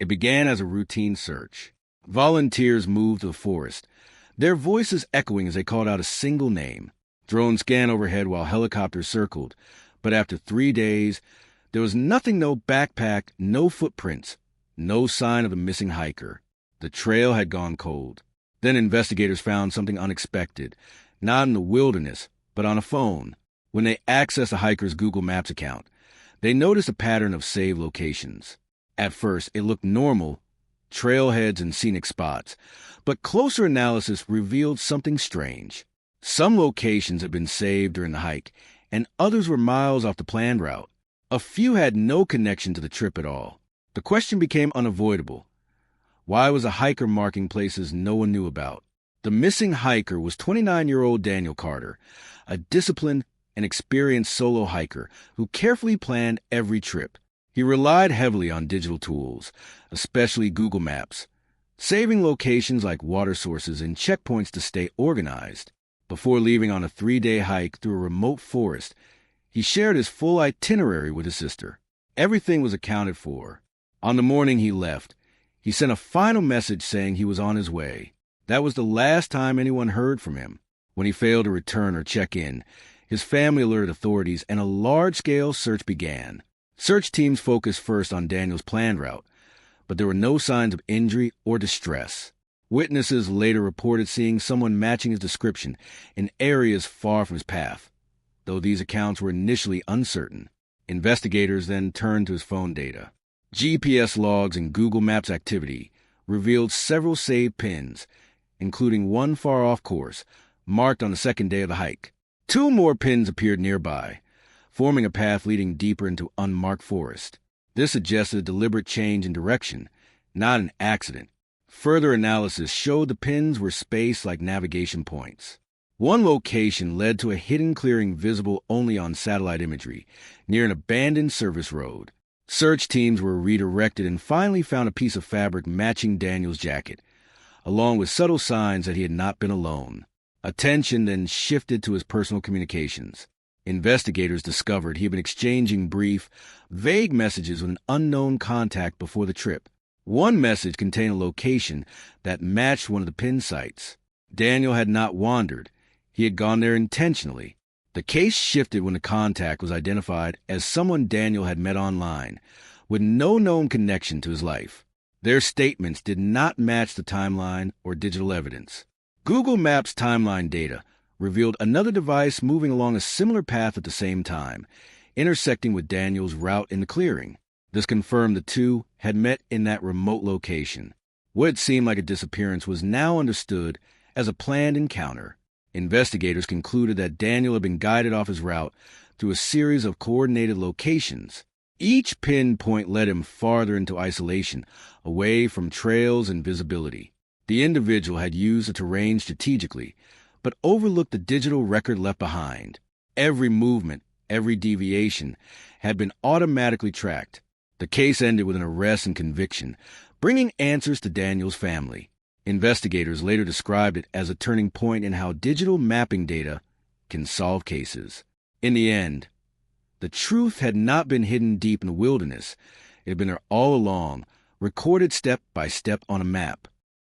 It began as a routine search. Volunteers moved to the forest, their voices echoing as they called out a single name. Drones scanned overhead while helicopters circled, but after 3 days, there was nothing, no backpack, no footprints, no sign of the missing hiker. The trail had gone cold. Then investigators found something unexpected, not in the wilderness, but on a phone. When they accessed the hiker's Google Maps account, they noticed a pattern of saved locations. At first, it looked normal, trailheads and scenic spots, but closer analysis revealed something strange. Some locations had been saved during the hike, and others were miles off the planned route. A few had no connection to the trip at all. The question became unavoidable. Why was a hiker marking places no one knew about? The missing hiker was 29-year-old Daniel Carter, a disciplined and experienced solo hiker who carefully planned every trip. He relied heavily on digital tools, especially Google Maps, saving locations like water sources and checkpoints to stay organized. Before leaving on a 3-day hike through a remote forest, he shared his full itinerary with his sister. Everything was accounted for. On the morning he left, he sent a final message saying he was on his way. That was the last time anyone heard from him. When he failed to return or check in, his family alerted authorities and a large-scale search began. Search teams focused first on Daniel's planned route, but there were no signs of injury or distress. Witnesses later reported seeing someone matching his description in areas far from his path, though these accounts were initially uncertain. Investigators then turned to his phone data. GPS logs and Google Maps activity revealed several saved pins, including one far off course, marked on the second day of the hike. 2 more pins appeared nearby, forming a path leading deeper into unmarked forest. This suggested a deliberate change in direction, not an accident. Further analysis showed the pins were spaced like navigation points. One location led to a hidden clearing visible only on satellite imagery, near an abandoned service road. Search teams were redirected and finally found a piece of fabric matching Daniel's jacket, along with subtle signs that he had not been alone. Attention then shifted to his personal communications. Investigators discovered he had been exchanging brief, vague messages with an unknown contact before the trip. One message contained a location that matched one of the pin sites. Daniel had not wandered. He had gone there intentionally. The case shifted when the contact was identified as someone Daniel had met online, with no known connection to his life. Their statements did not match the timeline or digital evidence. Google Maps timeline data revealed another device moving along a similar path at the same time, intersecting with Daniel's route in the clearing. This confirmed the two had met in that remote location. What had seemed like a disappearance was now understood as a planned encounter. Investigators concluded that Daniel had been guided off his route through a series of coordinated locations. Each pinpoint led him farther into isolation, away from trails and visibility. The individual had used the terrain strategically, but overlooked the digital record left behind. Every movement, every deviation, had been automatically tracked. The case ended with an arrest and conviction, bringing answers to Daniel's family. Investigators later described it as a turning point in how digital mapping data can solve cases. In the end, the truth had not been hidden deep in the wilderness. It had been there all along, recorded step by step on a map.